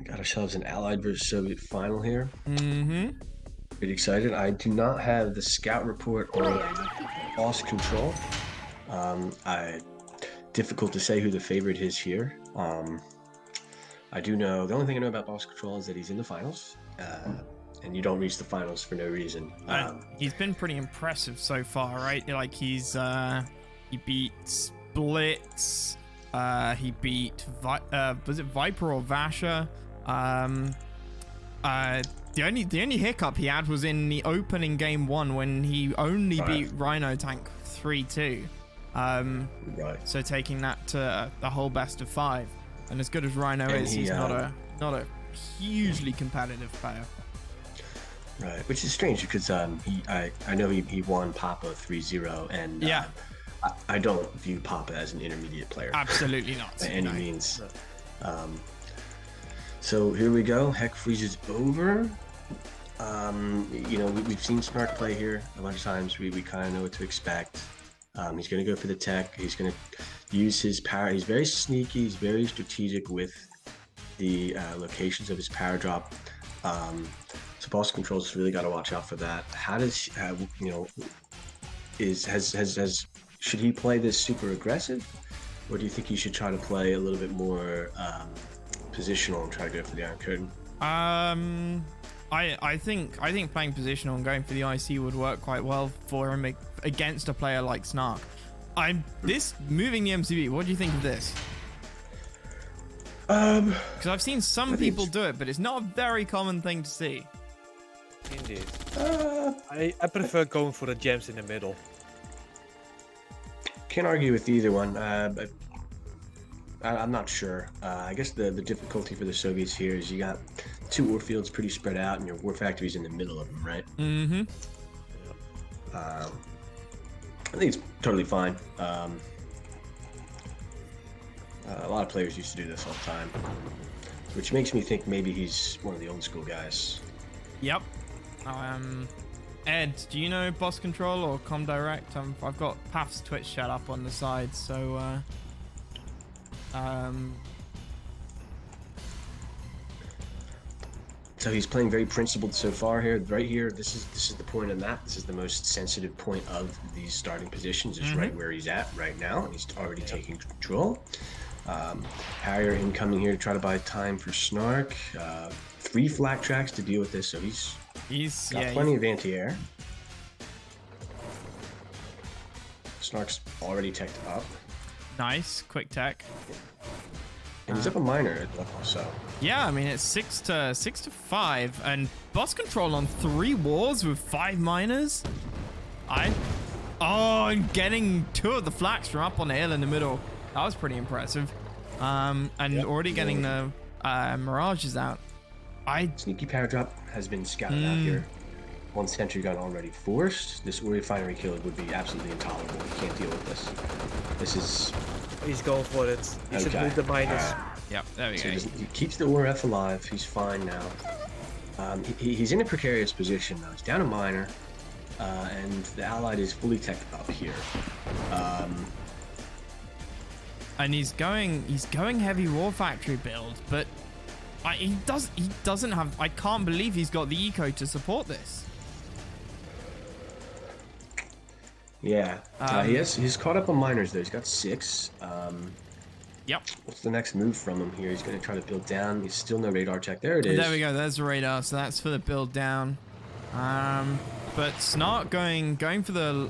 We got ourselves an Allied versus Soviet final here. Mm-hmm. Pretty excited. I do not have the scout report or Bossctrl. Difficult to say who the favorite is here. I do know the only thing I know about Bossctrl is that he's in the finals, and you don't reach the finals for no reason. He's been pretty impressive so far, right? Like he beat Splits. He beat was it Viper or Vasher? The only hiccup he had was in the opening game 1 when he only beat Rhino Tank 3-2. Right. So taking that to the whole best of 5. And as good as Rhino is, he's not a hugely competitive player. Right, which is strange because I know he won Papa 3-0, and yeah. I don't view Papa as an intermediate player. Absolutely not. By any means. So here we go. Heck freezes over. You know, we've seen Snark play here a bunch of times. We kind of know what to expect. He's going to go for the tech. He's going to use his power. He's very sneaky. He's very strategic with the locations of his power drop. So Bossctrl's really got to watch out for that. How does you know? Should he play this super aggressive, or do you think he should try to play a little bit more positional and try to go for the Iron Curtain? I think playing positional and going for the IC would work quite well for him against a player like Snark. This moving the MCB. What do you think of this? Because I've seen some people do it, but it's not a very common thing to see. Indeed. I prefer going for the gems in the middle. Can't argue with either one. But I'm not sure. I guess the difficulty for the Soviets here is you got 2 war fields pretty spread out, and your war factory's in the middle of them, right? Mm-hmm. I think it's totally fine. A lot of players used to do this all the time, which makes me think maybe he's one of the old school guys. Yep. Ed, do you know Bossctrl or Comdirect? I've got Path's Twitch chat up on the side, so So he's playing very principled so far here. Right here, this is the point on the map. This is the most sensitive point of these starting positions. Is right where he's at right now, and he's already taking control. Harrier incoming here to try to buy time for Snark. 3 flak tracks to deal with this, so he's got plenty of anti-air. Snark's already teched up. Nice, quick tech. And he's up a miner, so. Yeah, I mean it's 6 to 5, and Bossctrl on 3 wars with 5 miners. And getting 2 of the flaks from up on the hill in the middle. That was pretty impressive. And already getting the mirages out. Sneaky power drop has been scouted out here. 1 sentry gun already forced. This ore refinery kill would be absolutely intolerable. You can't deal with this. This is. He's going for it. He should move the miners. Yep, there we go. He keeps the ore F alive. He's fine now. He's in a precarious position though. He's down a miner, and the Allied is fully teched up here. And he's going heavy war factory build, but he doesn't have. I can't believe he's got the eco to support this. Yeah, he's caught up on miners though. He's got 6. Yep. What's the next move from him here? He's going to try to build down. He's still no radar check. There it is. There we go. There's the radar. So that's for the build down. But Snark going for the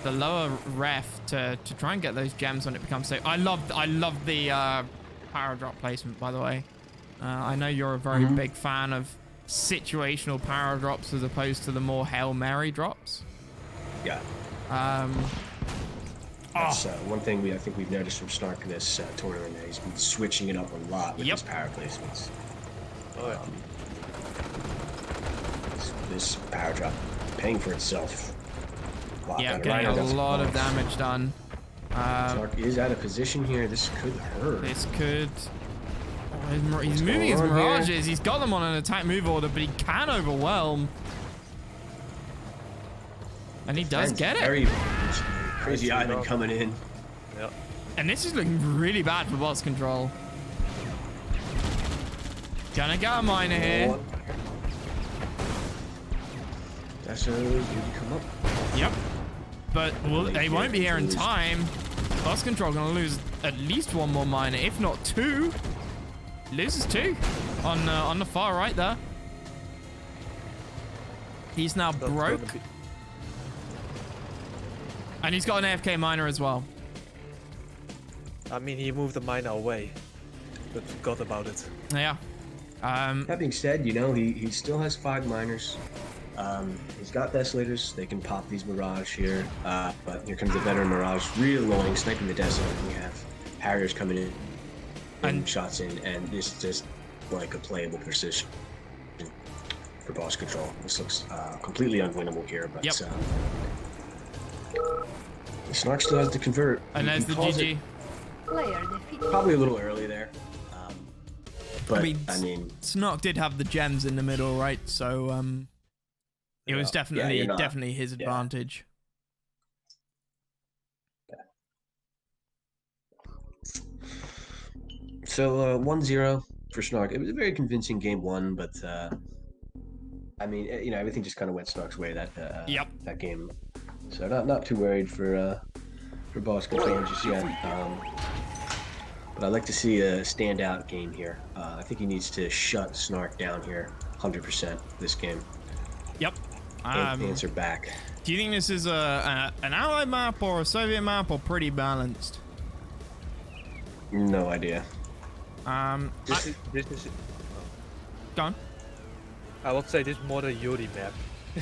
lower ref to try and get those gems when it becomes safe. I love the power drop placement, by the way. I know you're a very big fan of situational power drops as opposed to the more Hail Mary drops. Yeah. That's one thing I think we've noticed from Snark in this tournament. He's been switching it up a lot with his power placements. This power drop paying for itself. Yeah, getting a lot of damage done. Snark is out of position here. This could hurt. This could. He's moving his mirages. Here? He's got them on an attack move order, but he can overwhelm. And he does get it. Very crazy island coming in. Yep. And this is looking really bad for Bossctrl. Gonna get a miner here. That's a you come up. Yep. But they won't be here in time. Bossctrl gonna lose at least one more miner, if not two. Loses two on the far right there. He's now broke. And he's got an AFK miner as well. I mean, he moved the miner away, but forgot about it. Yeah. That being said, you know, he still has 5 miners. He's got Desolators. They can pop these Mirage here. But here comes the veteran Mirage. Real annoying, sniping the Desolator. We have Harriers coming in and shots in, and this is just like a playable position for Bossctrl. This looks completely unwinnable here, but Snark still has to convert. And there's the GG. Probably a little early there. But I mean, Snark did have the gems in the middle, right? So it was definitely his advantage. So 1-0 for Snark. It was a very convincing game 1, but I mean, you know, everything just kind of went Snark's way that game. So not too worried for Bossctrl just yet. But I'd like to see a standout game here. I think he needs to shut Snark down here 100% this game. Yep. Answer back. Do you think this is an Allied map or a Soviet map or pretty balanced? No idea. This is. Go on. I would say this is more the Yuri map.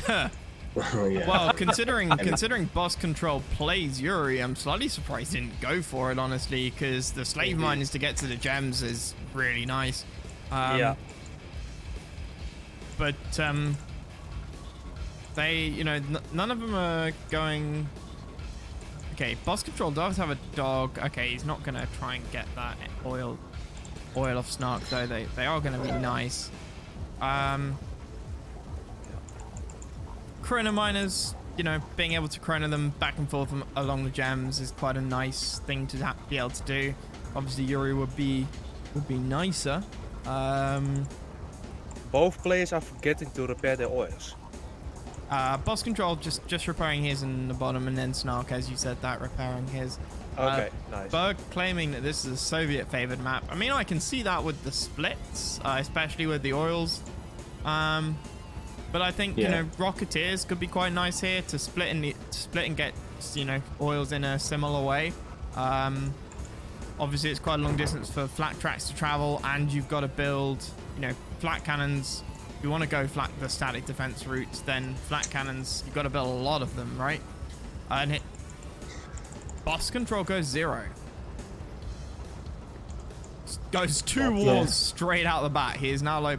Yeah. Well, considering Bossctrl plays Yuri, I'm slightly surprised he didn't go for it, honestly, because the slave miners to get to the gems is really nice. Yeah. But they, you know, none of them are going. Okay, Bossctrl does have a dog. Okay, he's not gonna try and get that oil off Snark though. They are gonna be nice. Chrono miners, you know, being able to chrono them back and forth along the gems is quite a nice thing to be able to do. Obviously, Yuri would be nicer. Both players are forgetting to repair their oils. Bossctrl just repairing his in the bottom, and then Snark, as you said, that repairing his. Okay, nice. Berg claiming that this is a Soviet-favored map. I mean, I can see that with the splits, especially with the oils. But I think you know, Rocketeers could be quite nice here to split and get, you know, oils in a similar way. Obviously, it's quite a long distance for flat tracks to travel, and you've got to build, you know, flat cannons. If you want to go the static defense routes, then flat cannons, you've got to build a lot of them, right? And Bossctrl goes 0. Goes 2 walls straight out the bat. He is now low.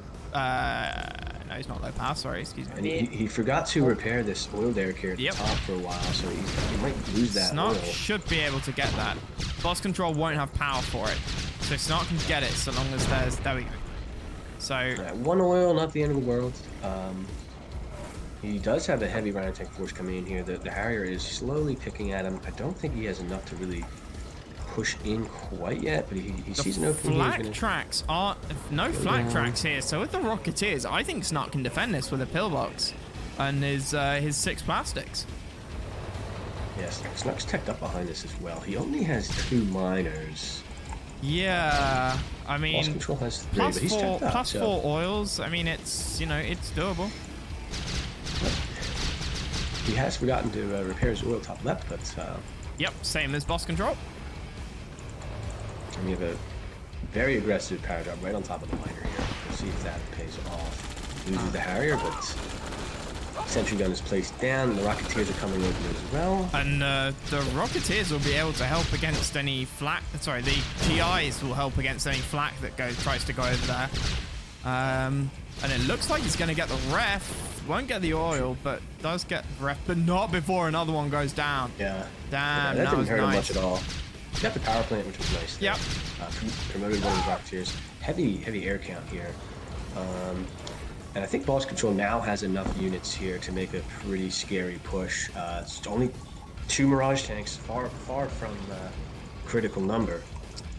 No, he's not low pass. Sorry, excuse me. And he forgot to repair this oil derrick here at the top for a while, so he might lose that Snark oil. should be able to get that. Bossctrl won't have power for it, so Snark can get it so long as there we go. So 1 oil, not the end of the world. He does have a heavy Rhino tank force coming in here. The Harrier is slowly picking at him. I don't think he has enough to really push in quite yet, but he sees an opening. Flak tracks are no flak tracks here. So with the Rocketeers, I think Snark can defend this with a pillbox and his 6 plastics. Yes, Snark's teched up behind this as well. He only has 2 miners. Yeah, I mean, Bossctrl has 3, but he's teched up. Plus 4 oils. I mean, it's, you know, it's doable. He has forgotten to repair his oil top left, but yep, same as Bossctrl. And we have a very aggressive power drop right on top of the miner here. We'll see if that pays off. Loses the Harrier, but sentry gun is placed down. The Rocketeers are coming over as well. And the Rocketeers will be able to help against any flak. Sorry, the GIs will help against any flak that tries to go over there. And it looks like he's going to get the ref. Won't get the oil, but does get the ref, but not before another one goes down. Yeah. Damn, that that didn't was hurt him nice. much at all. He got the power plant, which was nice. Yep. Promoted one of the Rocketeers. Heavy air count here. And I think Bossctrl now has enough units here to make a pretty scary push. It's only 2 Mirage tanks, far from critical number.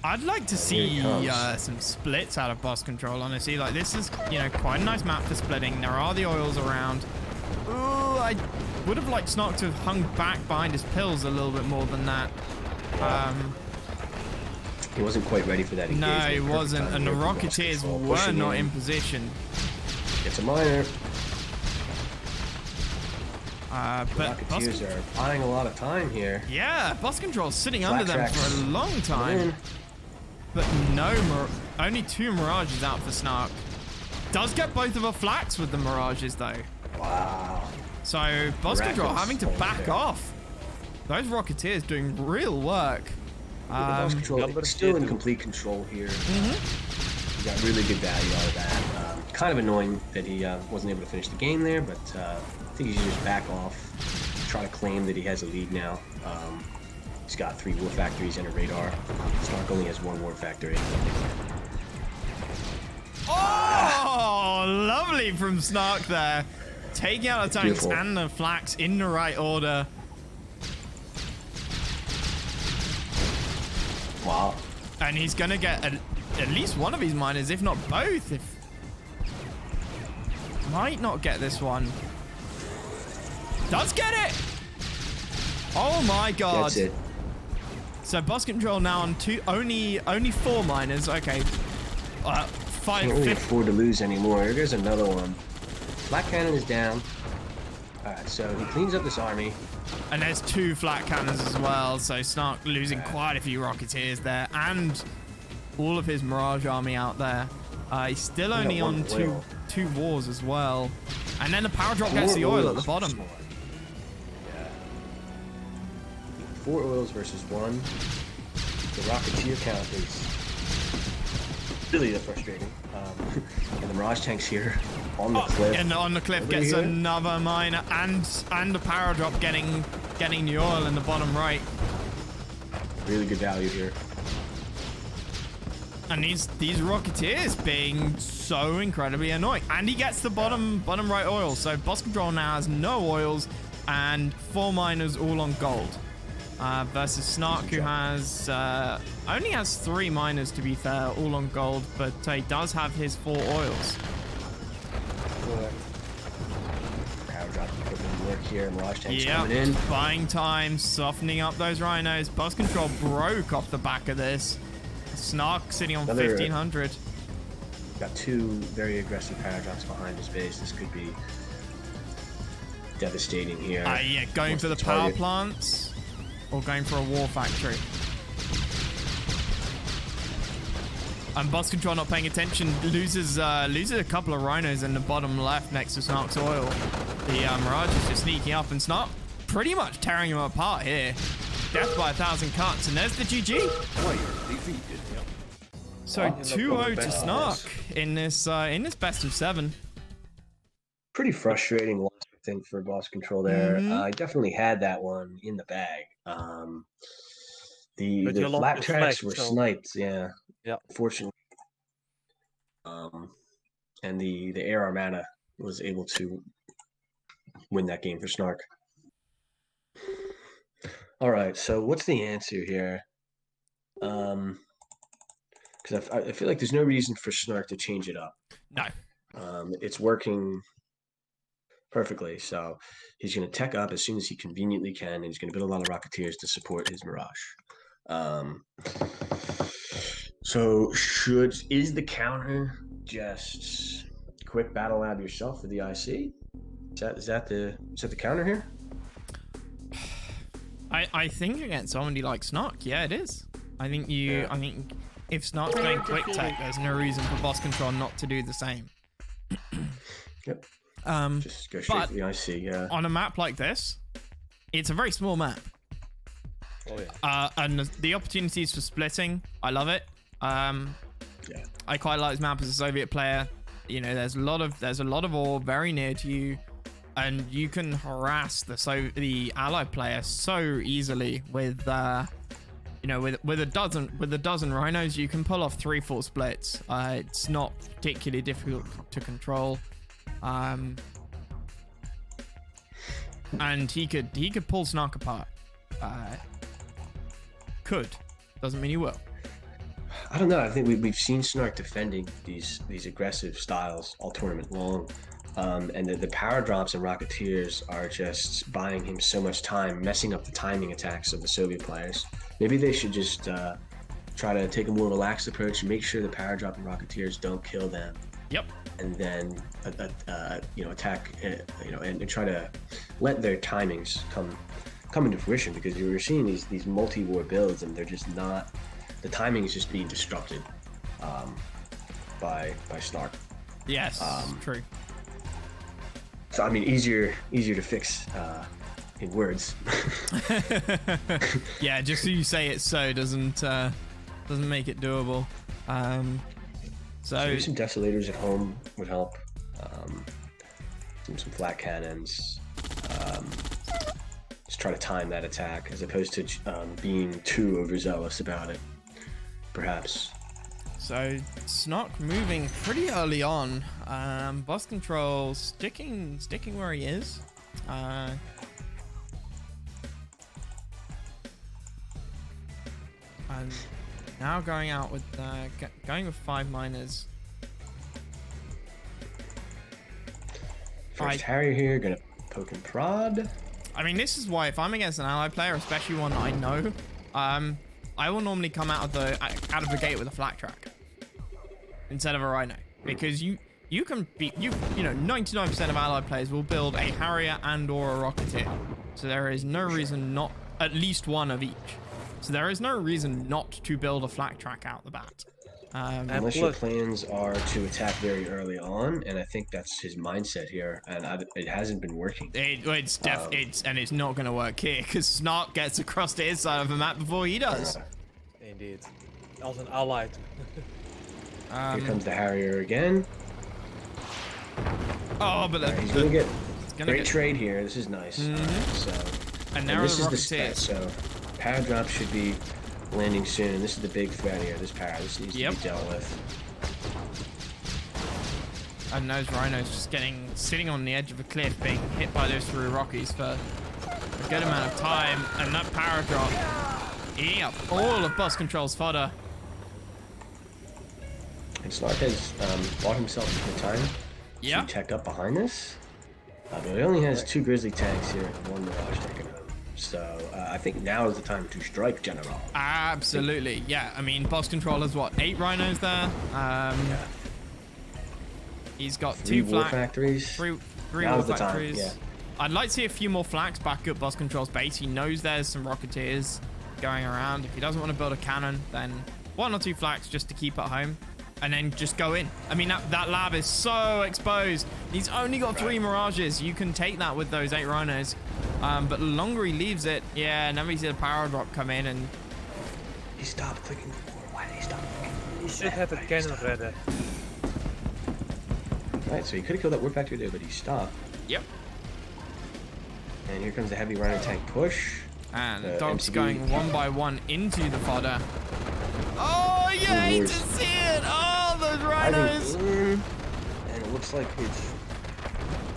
I'd like to see Here he comes. some splits out of Bossctrl, honestly. Like, this is, you know, quite a nice map for splitting. There are the oils around. Ooh, I would have liked Snark to have hung back behind his pills a little bit more than that. He wasn't quite ready for that engagement. No, he Perfect wasn't. time And the here for Rocketeers Bossctrl, were pushing not in position. Gets a miner. But Rocketeers are buying a lot of time here. yeah, Bossctrl's sitting Flat under them tracks. for a long time. In. But only 2 Mirages out for Snark. Does get both of her flaks with the Mirages, though. Wow. So Bossctrl Miraculous having to hold back there. off. Those Rocketeers doing real work. Bossctrl number still in two. complete control here. He got really good value out of that. Kind of annoying that he wasn't able to finish the game there, but I think he should just back off, try to claim that he has a lead now. He's got 3 war factories and a radar. Snark only has 1 war factory. Oh, lovely from Snark there. Taking out the tanks Beautiful. and the flaks in the right order. Wow. And he's going to get at least one of his miners, if not both. Might not get this one. Does get it! Oh my god. That's it. So Bossctrl now on only 4 miners. Okay. 5, Can't really 5. afford to lose anymore. Here goes another one. Black Cannon is down. Alright, so he cleans up this army. And there's 2 flat cannons as well. So Snark losing quite a few Rocketeers there. And all of his Mirage army out there. He's still got only on one oil. two wars as well. And then the power drop gets the oil at the bottom. Yeah. 4 oils versus 1. The Rocketeer count is really frustrating. And the Mirage tanks here on the cliff. And on the cliff Over gets here. another miner and a power drop getting the oil in the bottom right. Really good value here. And these Rocketeers being so incredibly annoying. And he gets the bottom right oil. So Bossctrl now has no oils and 4 miners all on gold. Versus Snark, who has only has 3 miners, to be fair, all on gold, but he does have his 4 oils. Power drop equipment work here. Mirage tanks coming in. Buying time, softening up those rhinos. Bossctrl broke off the back of this. Snark sitting on Another- 1500. Got 2 very aggressive power drops behind his base. This could be devastating here. Yeah, going What's for the power target? plants or going for a war factory. And Bossctrl not paying attention, loses a couple of rhinos in the bottom left next to Snark's oil. The Mirage is just sneaking up, and Snark pretty much tearing him apart here. Death by 1,000 cuts, and there's the GG. So 2-0 to Snark in this best of 7. Pretty frustrating loss, I think, for Bossctrl there. Mhm. I definitely had that one in the bag. The But you lost flat your tracks flag, were so- sniped, yeah. Yeah. Fortunately. And the air armada was able to win that game for Snark. All right, so what's the answer here? Because I feel like there's no reason for Snark to change it up. No. It's working perfectly. So he's going to tech up as soon as he conveniently can, and he's going to build a lot of Rocketeers to support his Mirage. So is the counter just quick battle lab yourself for the IC? Is that the counter here? I think against somebody like Snark, yeah, it is. I think if Snark's playing quick tech, there's no reason for Bossctrl not to do the same. Yep. Just go straight but for the IC. Yeah. on a map like this, it's a very small map. Oh yeah. And the opportunities for splitting, I love it. Yeah. I quite like this map as a Soviet player. You know, there's a lot of ore very near to you, and you can harass the Allied player so easily with with a dozen rhinos. You can pull off 3-4 splits. It's not particularly difficult to control. And he could pull Snark apart. Doesn't mean he will. I don't know. I think we've seen Snark defending these aggressive styles all tournament long. And the power drops and Rocketeers are just buying him so much time, messing up the timing attacks of the Soviet players. Maybe they should just try to take a more relaxed approach and make sure the power drop and Rocketeers don't kill them. Yep. And then, attack, and try to let their timings come into fruition, because you're seeing these multi-war builds and they're just not. The timing is just being disrupted by Snark. Yes, true. So I mean, easier to fix in words. Yeah, just so you say it so doesn't make it doable. So maybe some Desolators at home would help. Some flat cannons. Just try to time that attack as opposed to being too overzealous about it, perhaps. So Snark moving pretty early on. Bossctrl sticking where he is. And now going out with going with 5 miners. First Harrier here, gonna poke and prod. I mean, this is why if I'm against an ally player, especially one that I know, I will normally come out of the gate with a flat track instead of a Rhino, because you can be 99% of allied players will build a Harrier and or a Rocketeer, so there is no reason not, at least one of each. So there is no reason not to build a flat track out the bat. Unless your plans are to attack very early on, and I think that's his mindset here, and it hasn't been working. It's not going to work here, because Snark gets across to his side of the map before he does. Indeed. As an ally. Here comes the Harrier again. Oh, but he's going to get great trade here. This is nice. And now this the is the so power drop should be landing soon. This is the big threat here. This power, needs to be dealt with. And those Rhinos just sitting on the edge of a cliff, being hit by those 3 Rockies for a good amount of time, and that power drop eating up all of Bossctrl's fodder. And Snark has bought himself some time to tech up behind this, but he only has 2 Grizzly tanks here and 1 Mirage tank at home. So I think now is the time to strike, General. Absolutely, yeah. I mean, Bossctrl has what, 8 Rhinos there? He's got 3 2 war factories. 3 Now's war the time, factories. yeah. I'd like to see a few more flaks back up Bossctrl's base. He knows there's some Rocketeers going around. If he doesn't want to build a cannon, then 1 or 2 flaks just to keep at home, and then just go in. I mean, that lab is so exposed. He's only got 3 Mirages. You can take that with those 8 Rhinos. But the longer he leaves it, now we see the power drop come in, and he stopped clicking before. Why did he stop clicking? He should have a cannon ready. Right, so he could have killed that war factory there, but he stopped. Yep. And here comes the heavy Rhino tank push. And the dog's going 1 by 1 into the fodder. Oh, you hate to see it! Oh, those Rhinos! And it looks like it's...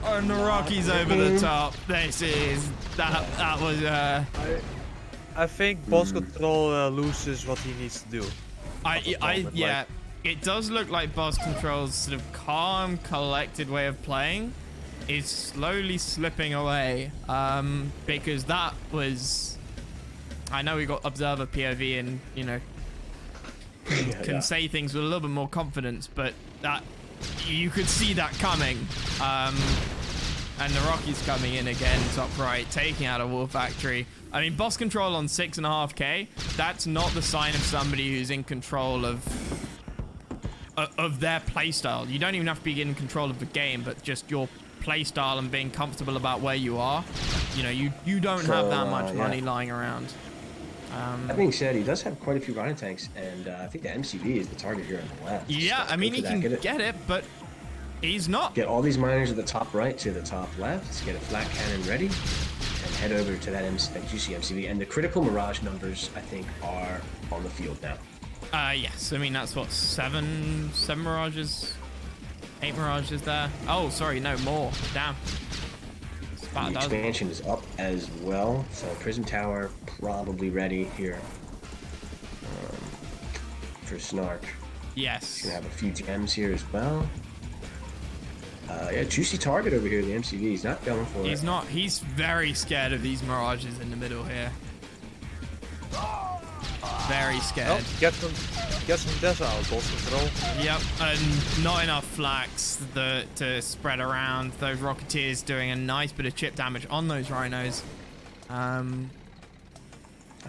And the Rockies over the top. This is... That was... I think Bossctrl loses what he needs to do. Yeah. It does look like Bossctrl's sort of calm, collected way of playing is slowly slipping away. Because that was... I know we got Observer POV and, can say things with a little bit more confidence, but that you could see that coming. And the Rockies coming in again, top right, taking out a war factory. I mean, Bossctrl on 6.5k, that's not the sign of somebody who's in control of their playstyle. You don't even have to be in control of the game, but just your playstyle and being comfortable about where you are. You don't have that much money lying around. That being said, he does have quite a few Rhino tanks, and I think the MCV is the target here on the left. Yeah, I mean, he can get it, but he's not. Get all these miners at the top right to the top left, get a flat cannon ready, and head over to that juicy MCV. And the critical Mirage numbers, I think, are on the field now. Yes. I mean, that's what, 7 Mirages? 8 Mirages there? Oh, sorry, no, more. Damn. The expansion is up as well, so Prism Tower probably ready here. for Snark. Yes. He's gonna have a few gems here as well. Yeah, juicy target over here in the MCV. He's not going for it. He's not. He's very scared of these mirages in the middle here. Very scared. Oh, get some death out, Bossctrl. Yep, and not enough flax to spread around. Those Rocketeers doing a nice bit of chip damage on those Rhinos. Alright,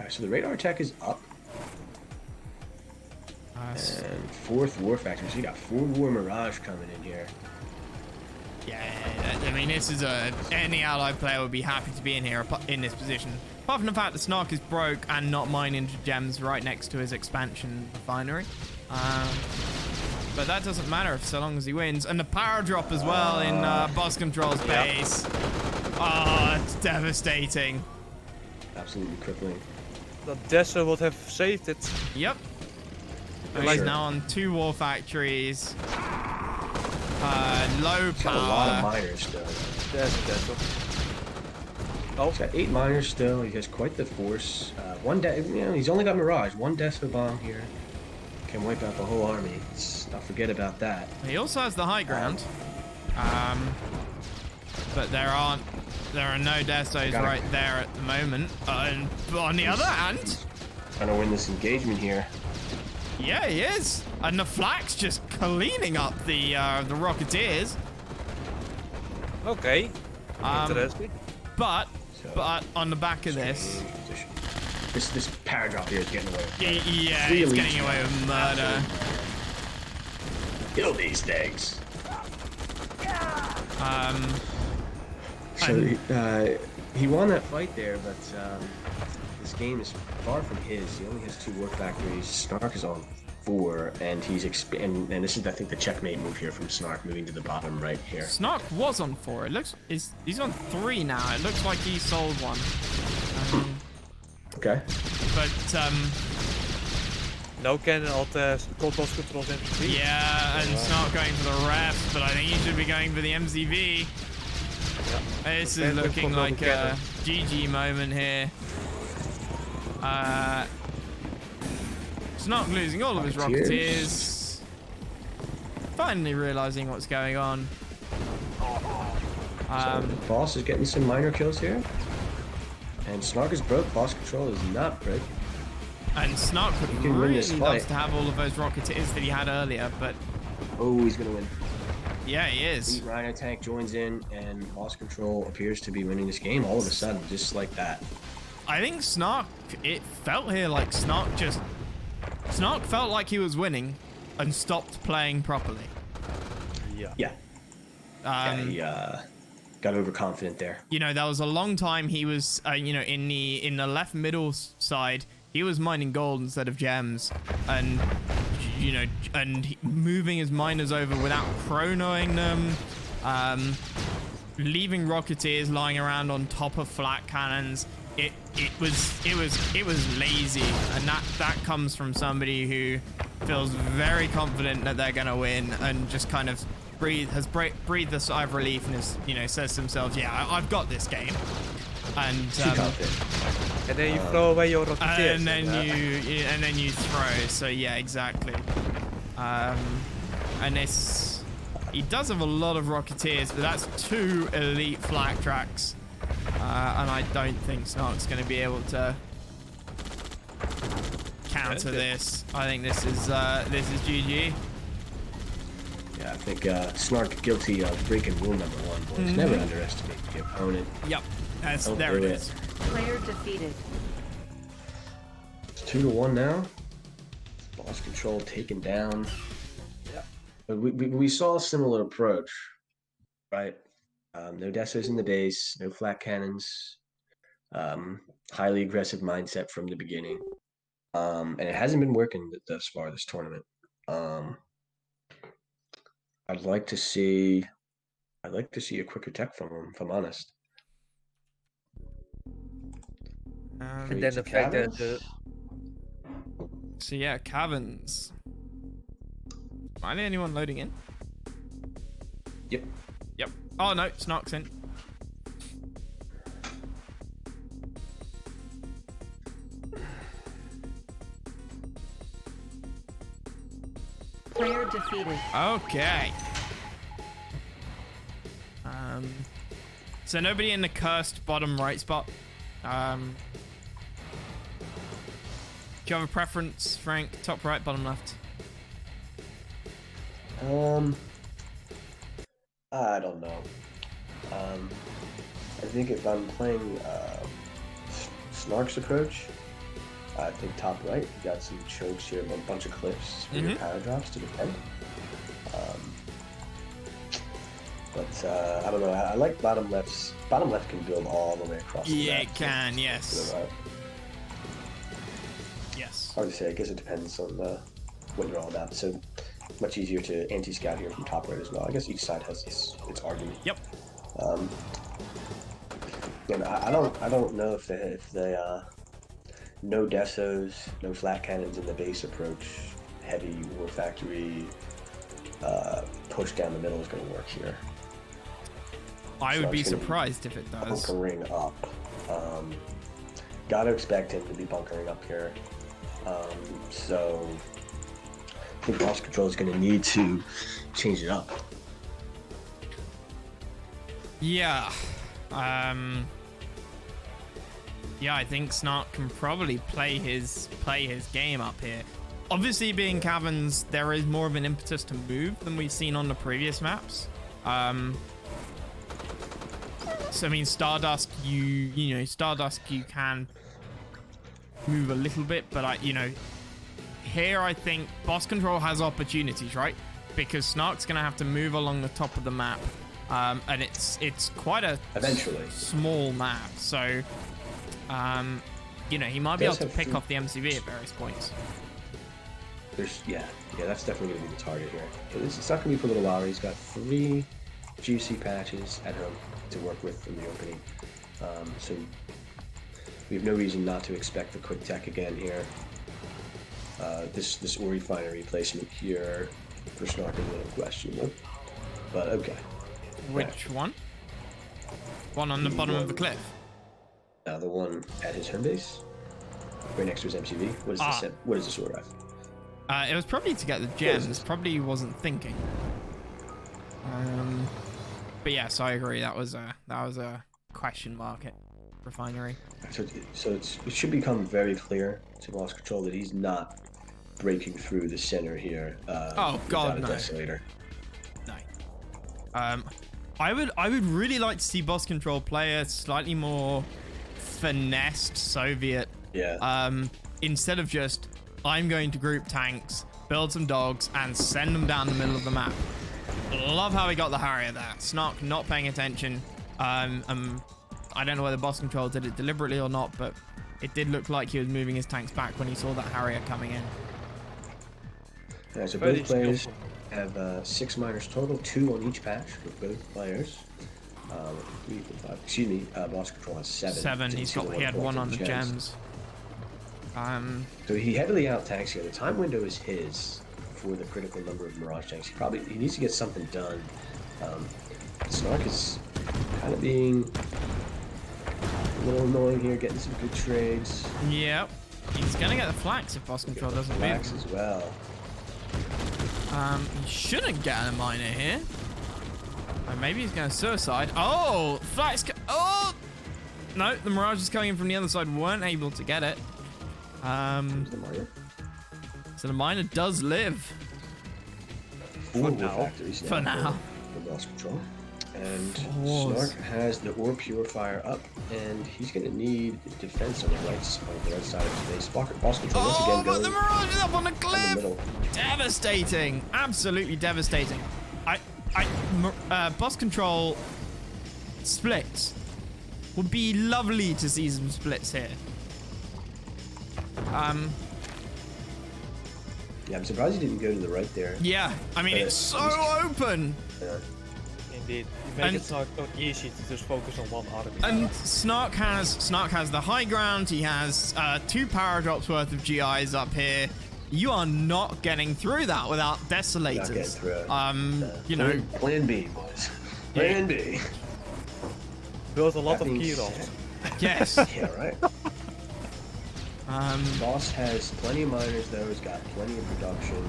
so the radar tech is up. And 4th War Factory. So you got 4 War Mirage coming in here. Yeah, I mean, this is any allied player would be happy to be in here in this position. Apart from the fact that Snark is broke and not mining gems right next to his expansion refinery. But that doesn't matter so long as he wins. And the power drop as well in Bossctrl's base. Oh, it's devastating. Absolutely crippling. The Desert would have saved it. Yep. He's now on 2 war factories. Low He's got a lot of power. miners still. There's a Desert. Oh, He's got 8 miners still. He has quite the force. He's only got Mirage. 1 Death bomb here can wipe out the whole army. Let's not forget about that. He also has the high ground. But there are no Destos right there at the moment. And on the other hand, Trying to win this engagement here. yeah, he is. And the Flak's just cleaning up the Rocketeers. okay. Interesting. But on the back of this, This power drop here is getting away. yeah, Three he's elites getting away with murder. Kill these things. And- So he won that fight there, but this game is far from his. He only has 2 war factories. Snark is on 4, and he's and this is, I think, the checkmate move here from Snark, moving to the bottom right here. Snark was on 4. It looks he's on 3 now. It looks like he sold one. Okay. But No cannon at Bossctrl's MCV. yeah, and Snark going for the ref, but I think he should be going for the MCV. This is looking like a GG moment here. Snark losing all of his Rocketeers. Finally realizing what's going on. So Boss is getting some minor kills here. And Snark is broke. Bossctrl is not broke. And Snark would can win this really fight. love to have all of those Rocketeers that he had earlier, but Oh, he's gonna win. yeah, he is. Elite Rhino tank joins in, and Bossctrl appears to be winning this game all of a sudden, just like that. I think Snark, it felt here like Snark felt like he was winning and stopped playing properly. Yeah. Yeah. He got overconfident there. You know, there was a long time he was, you know, in the left middle side, he was mining gold instead of gems, and you know, and moving his miners over without chronoing them, leaving Rocketeers lying around on top of flat cannons. It was lazy, and that comes from somebody who feels very confident that they're gonna win and just kind of breathed a sigh of relief and is, you know, says to themselves, yeah, I've got this game. And And then you throw away your Rocketeers. and then you throw. So yeah, exactly. And he does have a lot of Rocketeers, but that's 2 elite flak tracks. And I don't think Snark's going to be able to counter this. I think this is GG. Yeah, I think Snark guilty of breaking rule number 1, boys. Never underestimate the opponent. Yep, Don't there it do is. Player defeated. It's 2-1 now. Bossctrl taken down. Yeah. But we saw a similar approach, right? No Dessos in the base, no flat cannons, highly aggressive mindset from the beginning, and it hasn't been working thus far this tournament. I'd like to see a quicker tech from him, if I'm honest. And then the fact that So yeah, caverns. Am I the only one loading in? Yep. Yep. Oh no, Snark's in. Player defeated. Okay. So nobody in the cursed bottom right spot. Do you have a preference, Frank? Top right, bottom left? I don't know. I think if I'm playing Snark's approach, I think top right. You got some chokes here, a bunch of cliffs for your power drops to defend. But I don't know. I like bottom lefts. Bottom left can build all the way across the map. Yeah, it can. Yes. Yes. Hard to say. I guess it depends on what you're all about. So much easier to anti-scout here from top right as well. I guess each side has its argument. Yep. And I don't know if they no desos, no flat cannons in the base approach, heavy war factory push down the middle is going to work here. I would be surprised if it does. Bunkering up. Gotta expect him to be bunkering up here. So I think Bossctrl is going to need to change it up. Yeah. Yeah, I think Snark can probably play his game up here. Obviously, being caverns, there is more of an impetus to move than we've seen on the previous maps. So I mean, Stardust, Stardust, you can move a little bit, but here I think Bossctrl has opportunities, right? Because Snark's gonna have to move along the top of the map, and it's quite a eventually small map, so he might be able to pick off the MCV at various points. Yeah, that's definitely gonna be the target here. But it's not gonna be for a little while. He's got 3 juicy patches at home to work with in the opening, so we have no reason not to expect the quick tech again here. This ore refinery placement here for Snark is a little questionable, but okay. Which one? One on the bottom of the cliff. The one at his home base, right next to his MCV. What is this ore rifle? It was probably to get the gems. Probably wasn't thinking. But yes, I agree. That was a question mark at refinery. So it should become very clear to Bossctrl that he's not breaking through the center here. Oh God, no. Desolator. No. I would really like to see Bossctrl play a slightly more finessed Soviet. Yeah. Instead of just, I'm going to group tanks, build some dogs, and send them down the middle of the map. Love how he got the Harrier there. Snark not paying attention. I don't know whether Bossctrl did it deliberately or not, but it did look like he was moving his tanks back when he saw that Harrier coming in. Yeah, so both players have 6 miners total, 2 on each patch for both players. 3, 4, 5. Excuse me, Bossctrl has 7. 7. He had 1 on the gems. So he heavily out tanks here. The time window is his for the critical number of Mirage tanks. He needs to get something done. Snark is kind of being a little annoying here, getting some good trades. Yep. He's gonna get the flax if Bossctrl doesn't move. Flax as well. He shouldn't get a miner here. Or maybe he's gonna suicide. Oh, flax. Oh, no, the Mirage is coming in from the other side. Weren't able to get it. So the miner does live. For now. For now. For Bossctrl. And Snark has the ore purifier up, and he's going to need defense on the right side of his base. Bossctrl once again but the Mirage is up on the cliff! The Devastating! Absolutely devastating. Bossctrl splits. Would be lovely to see some splits here. Yeah, I'm surprised he didn't go to the right there. Yeah, I mean, it's so open. Yeah. Indeed. You make it so easy to just focus on one army. And Snark has the high ground. He has 2 power drops worth of GIs up here. You are not getting through that without Desolators. Not getting through it. Plan B, boys. Plan B. Build a lot of key rolls. Yes. Yeah, right. Boss has plenty of miners though. He's got plenty of production.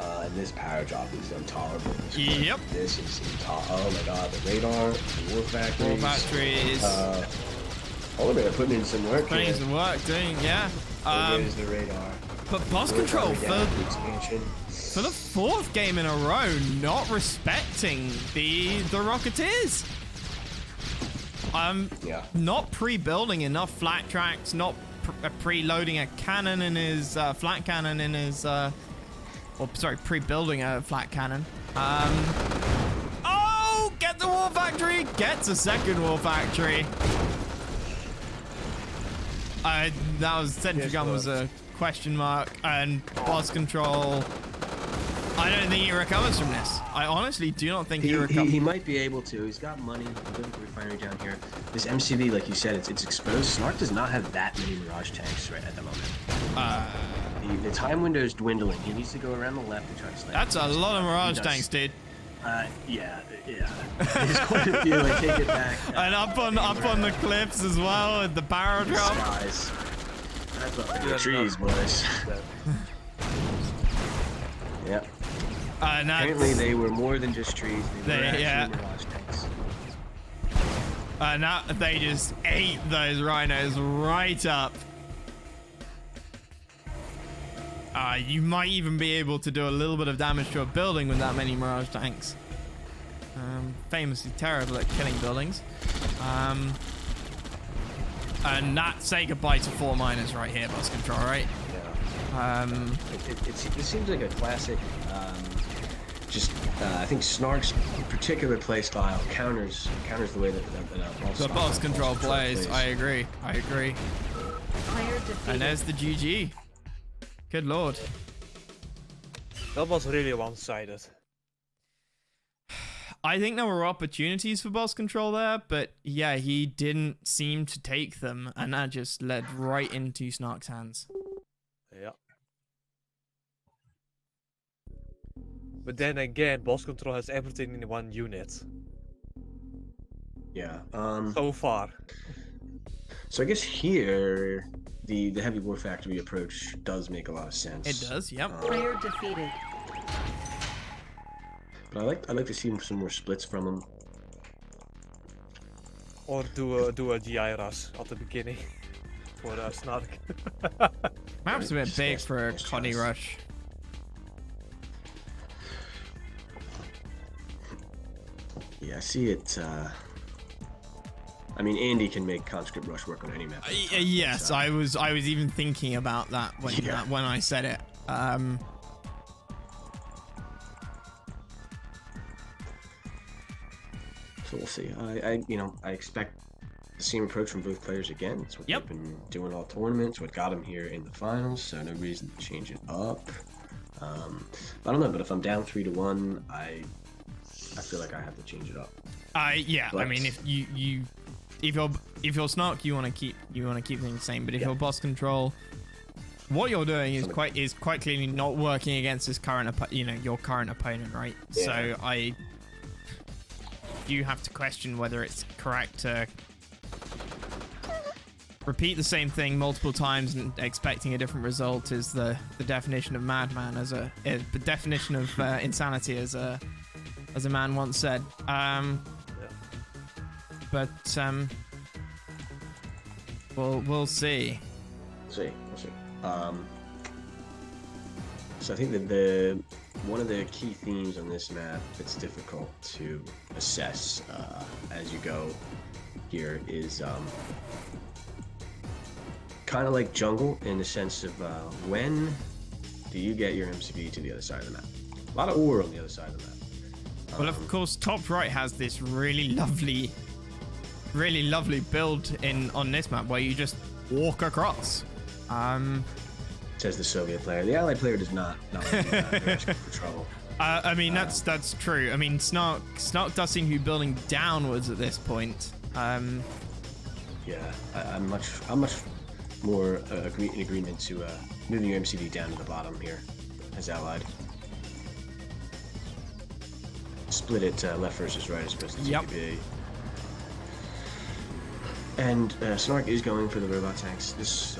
And this power drop is intolerable. Yep. This is intolerable. Oh my god, the radar, the war factory. War factory is. Oh, they're putting in some work. Putting in some work, yeah. There's the radar. But Bossctrl for expansion. for the 4th game in a row, not respecting the Rocketeers. Yeah. Not pre-building enough flat tracks, not pre-loading a cannon in his flat cannon in his pre-building a flat cannon. Oh, get the war factory, gets a second war factory. That was Sentry Gun was a question mark, and Bossctrl. I don't think he recovers from this. I honestly do not think he recovers. He might be able to. He's got money. Look at the refinery down here. This MCV, like you said, it's exposed. Snark does not have that many Mirage tanks right at the moment. The time window is dwindling. He needs to go around the left and try to slay. That's a lot of Mirage tanks, dude. Yeah. He's going to feel like take it back. And up on the cliffs as well with the barrel drop. Guys, that's up in the trees, boys. Yep. Apparently they were more than just trees. They were actually Mirage tanks. Now they just ate those rhinos right up. You might even be able to do a little bit of damage to a building with that many Mirage tanks. Famously terrible at killing buildings. And that say goodbye to 4 miners right here, Bossctrl, right? Yeah. It seems like a classic. I think Snark's particular play style counters the way that the Bossctrl plays. I agree. And there's the GG. Good lord. That was really one-sided. I think there were opportunities for Bossctrl there, but yeah, he didn't seem to take them, and that just led right into Snark's hands. Yeah. But then again, Bossctrl has everything in one unit. Yeah. So far. So I guess here, the heavy war factory approach does make a lot of sense. It does, yep. Player defeated. But I'd like to see some more splits from him. Or do a GI rush at the beginning for Snark. Map's a bit big for a Connie rush. Yeah, I see it. I mean, Andy can make conscript rush work on any map. Yes, so. I was even thinking about that when I said it. So we'll see. I expect the same approach from both players again. It's what they've been doing all tournaments. What got them here in the finals. So no reason to change it up. I don't know, but if I'm down 3-1, I feel like I have to change it up. Yeah. But, I mean, if you're Snark, you want to keep things the same. But if you're Bossctrl, what you're doing is quite clearly not working against his your current opponent, right? Yeah. So I do have to question whether it's correct to repeat the same thing multiple times and expecting a different result is the definition of madman, the definition of insanity, as a man once said. But we'll see. We'll see. So I think that one of the key themes on this map that's difficult to assess as you go here is kind of like jungle, in the sense of when do you get your MCV to the other side of the map? A lot of ore on the other side of the map. Well, of course, top right has this really lovely build on this map where you just walk across. Says the Soviet player. The Allied player does not want to do that. They're asking for trouble. I mean, that's true. I mean, Snark does seem to be building downwards at this point. Yeah, I'm much more in agreement to moving your MCV down to the bottom here as Allied. Split it left versus right as opposed to TPA. And Snark is going for the robot tanks. This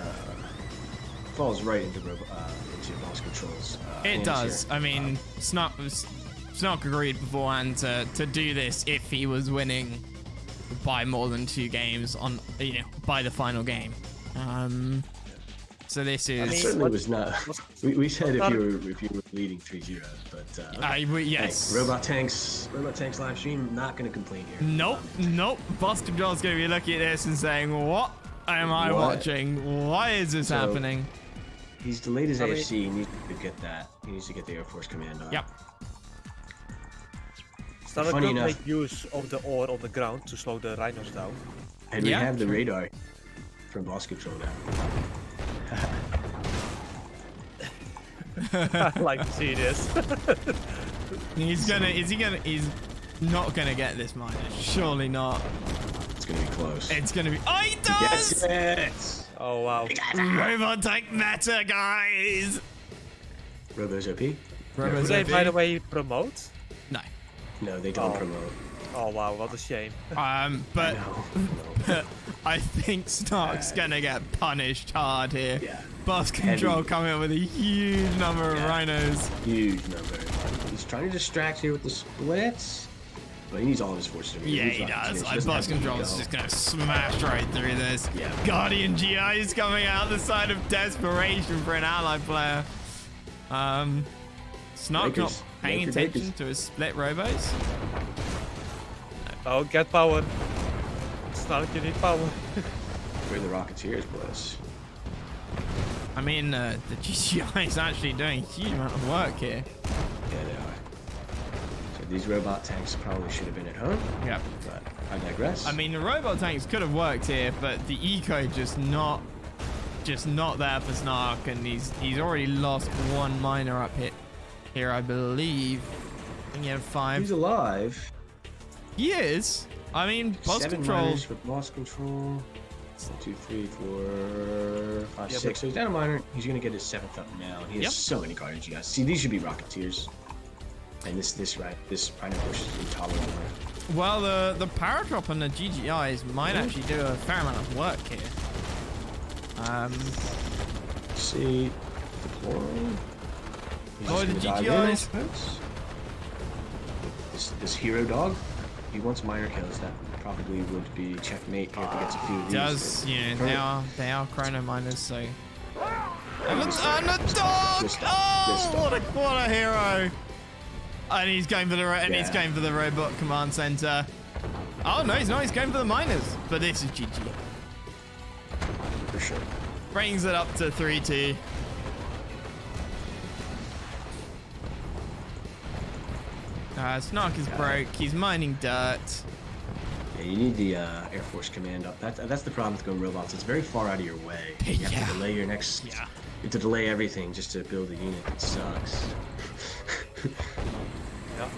falls right into into Bossctrl's It hands does. here. I mean, Snark agreed beforehand to do this if he was winning by more than 2 games on, by the final game. So this is. It certainly was not. We said if you were leading 3-0, but yes. Hey, Robot Tanks live stream, not going to complain here. Nope. Bossctrl's going to be looking at this and saying, "What am I watching? Why is this happening?" He's delayed his AFC. He needs to get that. He needs to get the Air Force Command on. Yep. Snark could make use of the ore on the ground to slow the rhinos down. And we have the radar from Bossctrl now. I like to see this. He's not gonna get this miner. Surely not. It's gonna be close. It's gonna be. Oh, he does! Yes. Oh wow. Robot tank meta, guys. Robo's OP? Do they, by the way, promote? No. No, they don't promote. Oh wow, what a shame. But I think Snark's gonna get punished hard here. Yeah. Bossctrl coming up with a huge number of rhinos. Huge number. He's trying to distract here with the splits, but he needs all of his forces to Yeah, he does. Bossctrl's just gonna smash right through this. Yeah. Guardian GI is coming out the side of desperation for an ally player. Snark not paying attention to his split robos. Oh, get power. Snark, you need power. Where the Rocketeers was. I mean, the GGI is actually doing a huge amount of work here. Yeah, they are. So these robot tanks probably should have been at home. Yep. But I digress. I mean, the robot tanks could have worked here, but the eco just not there for Snark, and he's already lost 1 miner up here, I believe. I think he had 5. He's alive. He is. I mean, 7 Bossctrl. miners for Bossctrl. 1, 2, 3, 4, 5, 6. So he's down a miner. He's gonna get his 7th up now. He has so many Guardian GIs. See, these should be Rocketeers. And this Rhino push is intolerable. Well, the power drop on the GGIs might actually do a fair amount of work here. See, deploy. Oh, the GGIs. This hero dog. He wants minor kills. That probably would be checkmate here if he gets a few of these. Does they are chrono miners, so. And the dog! Oh, what a hero! And he's going for the robot command center. Oh no, he's not. He's going for the miners. But this is GG. For sure. Brings it up to 3-2. Snark is broke. He's mining dirt. Yeah, you need the Air Force Command up. That's the problem with going robots. It's very far out of your way. You have to delay your next. Yeah. You have to delay everything just to build a unit. It sucks. Yeah.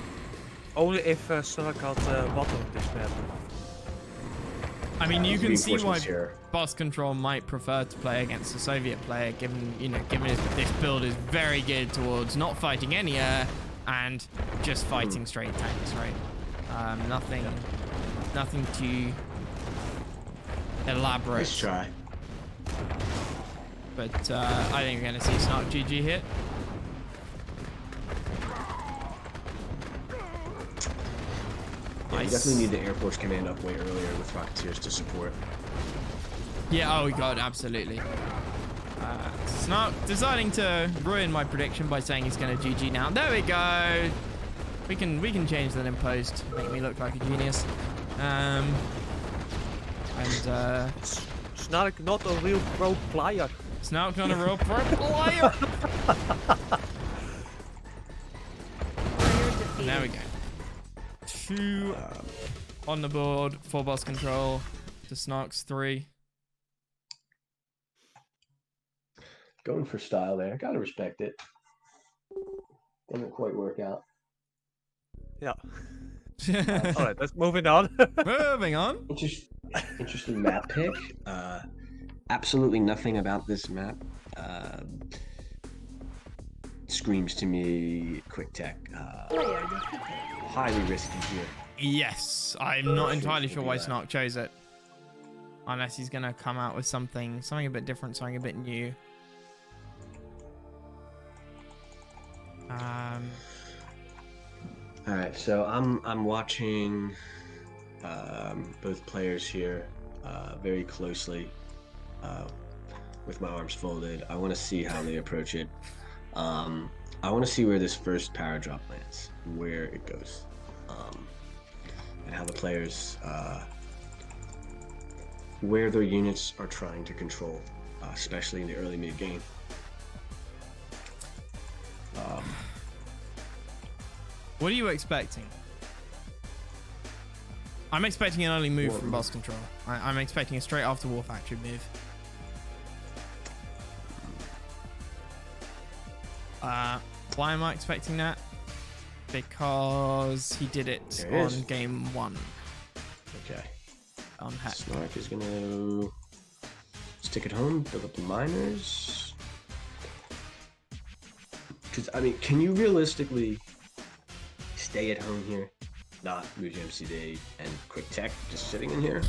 Only if Snark had bottom this map. I mean, you can see why Bossctrl might prefer to play against a Soviet player, given this build is very geared towards not fighting any air and just fighting straight tanks, right? Nothing too elaborate. Nice try. But I think we're going to see Snark GG here. Yeah, you definitely need the Air Force Command up way earlier with Rocketeers to support. Yeah, oh god, absolutely. Snark deciding to ruin my prediction by saying he's going to GG now. There we go. We can change that in post. Make me look like a genius. Snark not a real pro player. Snark not a real pro player. There we go. 2 on the board for Bossctrl to Snark's 3. Going for style there. Gotta respect it. Didn't quite work out. Yeah. Alright, let's moving on. Moving on. Interesting map pick. Absolutely nothing about this map screams to me quick tech. Highly risky here. Yes, I'm not entirely sure why Snark chose it. Unless he's gonna come out with something a bit different, something a bit new. All right, so I'm watching both players here very closely with my arms folded. I want to see how they approach it. I want to see where this first power drop lands, where it goes, and how the players, where their units are trying to control, especially in the early mid game. What are you expecting? I'm expecting an early move from Bossctrl. I'm expecting a straight after War Factory move. Why am I expecting that? Because he did it on game 1. Okay. On Heck. Snark is gonna stick it home, build up the miners. Because I mean, can you realistically stay at home here, not move your MCD and quick tech just sitting in here?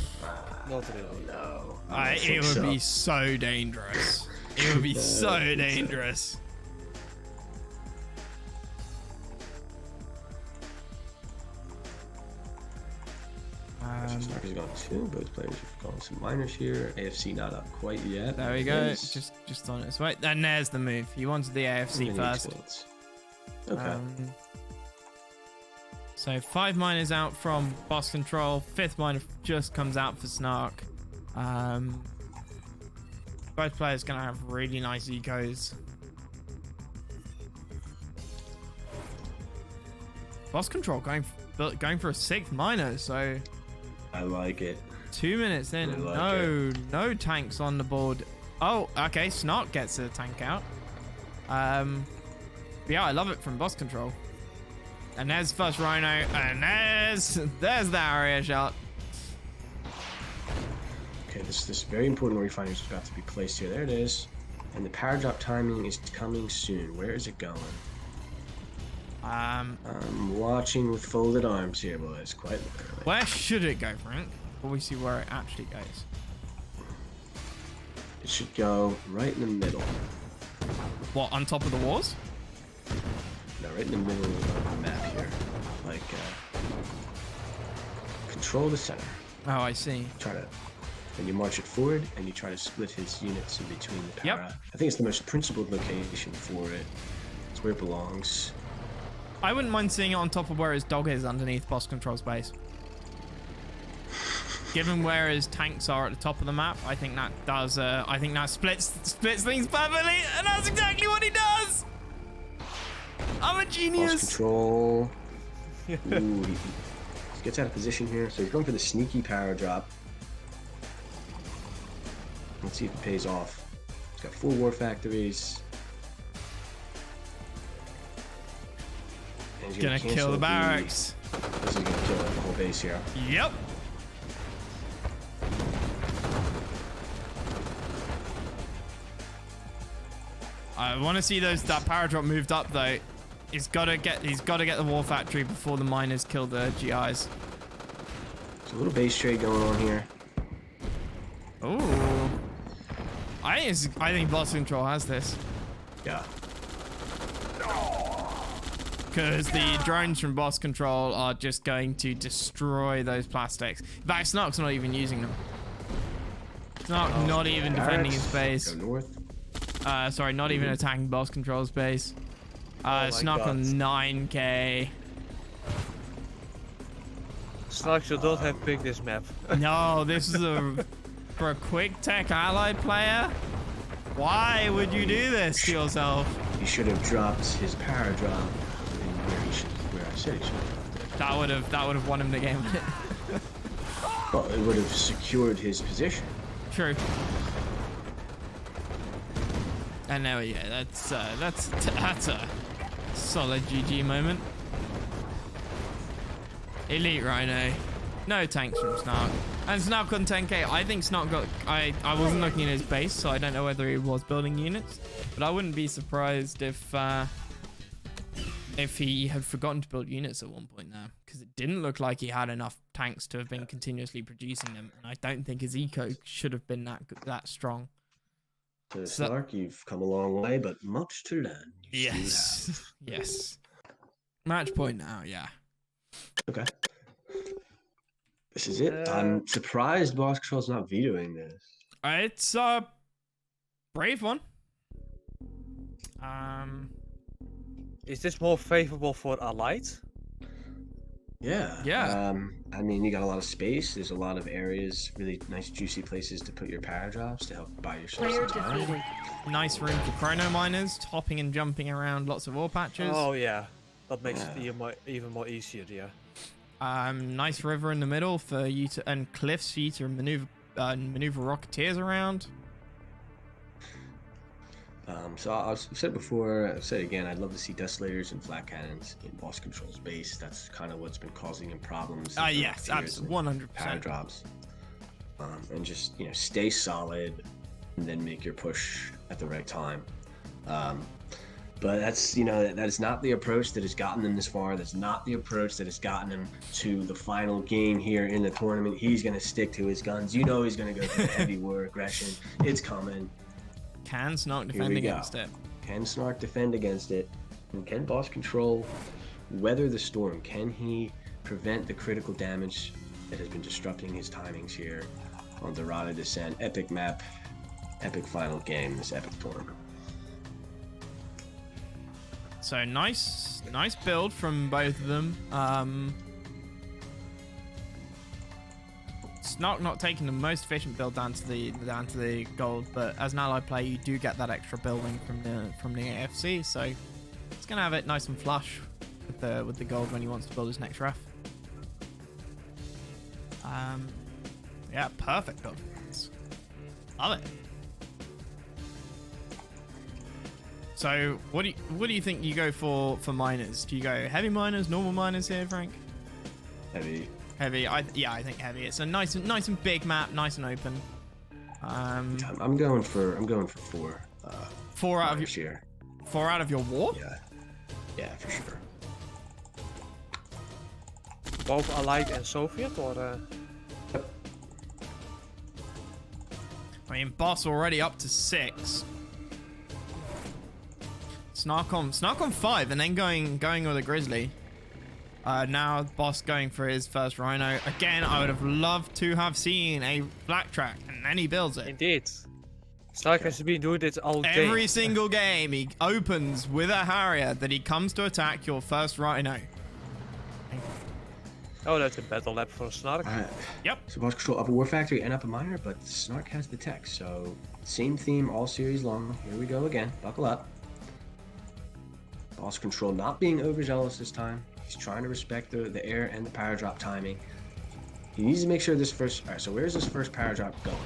Not really. No. It would be so dangerous. It would be so dangerous. Snark has gone 2. Both players have gone some miners here. AFC not up quite yet. There we go. Just on its way. And there's the move. He wanted the AFC first. Okay. So 5 miners out from Bossctrl. 5th miner just comes out for Snark. Both players gonna have really nice ecos. Bossctrl going for a 6th miner. So I like it. 2 minutes in, no tanks on the board. Oh, okay. Snark gets a tank out. Yeah, I love it from Bossctrl. And there's first Rhino, and there's the area shot. Okay, this very important wayfinder is about to be placed here. There it is. And the power drop timing is coming soon. Where is it going? I'm watching with folded arms here, boys. Quite literally. Where should it go, Frank? Before we see where it actually goes. It should go right in the middle. What, on top of the walls? No, right in the middle of the map here. Like, control the center. Oh, I see. Then you march it forward, and you try to split his units in between the power. Yep. I think it's the most principled location for it. It's where it belongs. I wouldn't mind seeing it on top of where his dog is underneath Bossctrl's base. Given where his tanks are at the top of the map, I think that does. I think that splits things perfectly, and that's exactly what he does. I'm a genius. Bossctrl. Ooh, he gets out of position here, so he's going for the sneaky power drop. Let's see if it pays off. He's got 4 war factories. And he's gonna kill the barracks. This is gonna kill the whole base here. Yep. I want to see that power drop moved up though. He's got to get the war factory before the miners kill the GIs. There's a little base trade going on here. Ooh. I think Bossctrl has this. Yeah. Because the drones from Bossctrl are just going to destroy those plastics. In fact, Snark's not even using them. Snark not even defending his base. Go north. Sorry, not even attacking Bossctrl's base. Snark on 9k. Snark should not have picked this map. No, this is for a quick tech allied player. Why would you do this to yourself? He should have dropped his power drop where I said he should have dropped it. That would have won him the game. Well, it would have secured his position. True. And there we go. That's a solid GG moment. Elite Rhino. No tanks from Snark. And Snark on 10k. I think Snark got... I wasn't looking at his base, so I don't know whether he was building units. But I wouldn't be surprised if he had forgotten to build units at one point there. Because it didn't look like he had enough tanks to have been continuously producing them. And I don't think his eco should have been that strong. So Snark, you've come a long way, but much to learn. Yes. Yes. Match point now, yeah. Okay. This is it. I'm surprised Bossctrl's not vetoing this. It's a brave one. Is this more favorable for Allied? Yeah. Yeah. I mean, you got a lot of space. There's a lot of areas, really nice, juicy places to put your paradrops to help buy yourself some time. Nice room for chrono miners, hopping and jumping around lots of ore patches. Oh yeah, that makes it even more easier. Yeah. Nice river in the middle for you to, and cliffs for you to maneuver rocketeers around. So I've said before, I've said again, I'd love to see desolators and flat cannons in Bossctrl's base. That's kind of what's been causing him problems. Yes, absolutely, 100%. Paradrops. And just, stay solid and then make your push at the right time. But that's, that is not the approach that has gotten him this far. That's not the approach that has gotten him to the final game here in the tournament. He's going to stick to his guns. He's going to go for the heavy war aggression. It's coming. Can Snark defend against it? Can Snark defend against it? And can Bossctrl weather the storm? Can he prevent the critical damage that has been disrupting his timings here on Dorada Descent? Epic map, epic final game, this epic tournament. So nice build from both of them. Snark not taking the most efficient build down to the gold, but as an allied player, you do get that extra building from the AFC. So it's gonna have it nice and flush with the gold when he wants to build his next ref. Yeah, perfect build. Love it. So what do you think you go for miners? Do you go heavy miners, normal miners here, Frank? Heavy. Heavy. I think heavy. It's a nice and big map, nice and open. I'm going for 4. 4 out of your year. 4 out of your war? Yeah, for sure. Both Allied and Soviet, or? I mean, Boss already up to 6. Snark on 5, and then going with a Grizzly. Now Boss going for his first Rhino. Again, I would have loved to have seen a black track, and then he builds it. Indeed. Snark has been doing this all game. Every single game, he opens with a Harrier that he comes to attack your first Rhino. Oh, that's a battle lap for Snark. Yep. So Bossctrl up a war factory and up a miner, but Snark has the tech. So same theme all series long. Here we go again. Buckle up. Bossctrl not being overzealous this time. He's trying to respect the air and the power drop timing. He needs to make sure this first... Alright, so where's this first power drop going?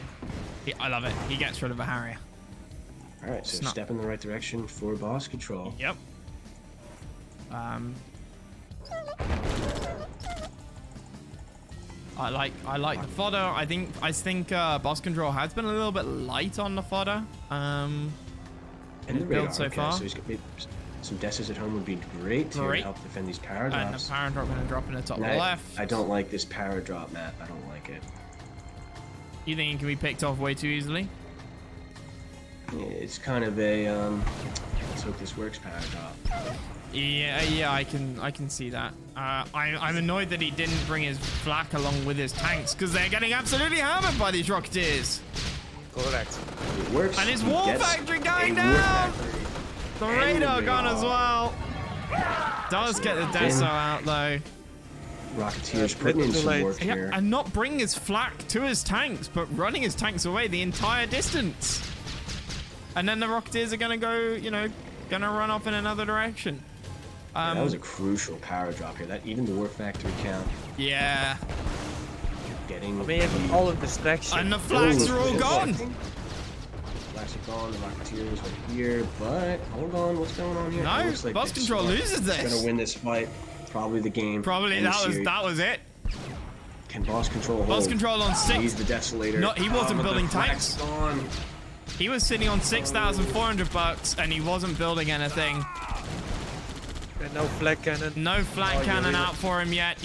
I love it. He gets rid of a Harrier. Alright, so step in the right direction for Bossctrl. Yep. I like the fodder. I think Bossctrl has been a little bit light on the fodder. And the build so far. So he's got some Desses at home would be great to help defend these power drops. And the power drop going to drop in the top left. I don't like this power drop map. I don't like it. You think it can be picked off way too easily? It's kind of a let's hope this works power drop. Yeah, I can see that. I'm annoyed that he didn't bring his flak along with his tanks, because they're getting absolutely hammered by these Rocketeers. Correct. It works. And his war factory going down. The radar gun as well. Does get the Deso out though. Rocketeers putting in some work here. And not bringing his flak to his tanks, but running his tanks away the entire distance. And then the Rocketeers are gonna go, gonna run off in another direction. That was a crucial power drop here. That even the war factory count. Yeah. Getting. I mean, all of distraction. And the flags are all gone. Flags are gone. The Rocketeers are here, but hold on, what's going on here? No, like Bossctrl loses this. Gonna win this fight. Probably the game. Probably that was it. Can Bossctrl hold? Bossctrl on 6. He's the Desolator. No, he wasn't building tanks. Gone. He was sitting on $6,400 and he wasn't building anything. And no flag cannon. No flag cannon out for him yet.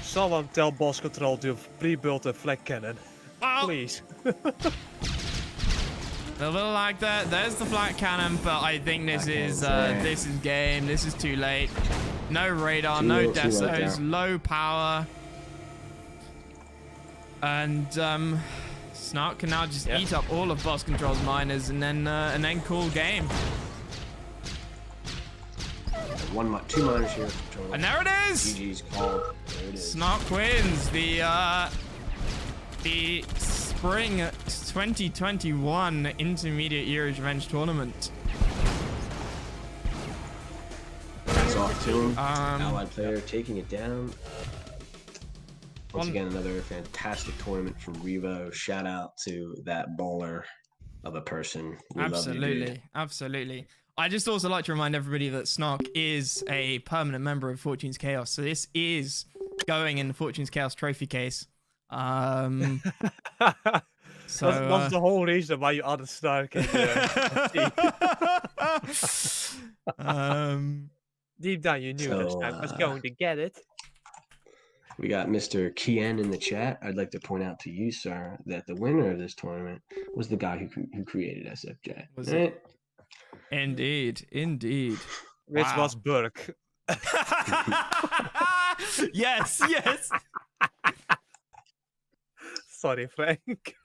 Someone tell Bossctrl to pre-build a flag cannon. Please. A little like that. There's the flat cannon, but I think this is game. This is too late. No radar, no desos, low power. And Snark can now just eat up all of Bossctrl's miners and then call game. Two miners here. And there it is. GG's called. There it is. Snark wins the Spring 2021 Intermediate Yuri's Revenge Tournament. That's off to him. Allied player taking it down. Once again, another fantastic tournament from Revo. Shout out to that bowler of a person. We Absolutely, love you, absolutely. I just also like to remind everybody that Snark is a permanent member of Fortune's Chaos. So this is going in the Fortune's Chaos trophy case. So that's the whole reason why you are the Snark. Deep down, you knew this time I was going to get it. We got Mr. Kain in the chat. I'd like to point out to you, sir, that the winner of this tournament was the guy who created SFJ. Was it? Indeed, indeed. Which was Burke. Yes, yes. Sorry, Frank.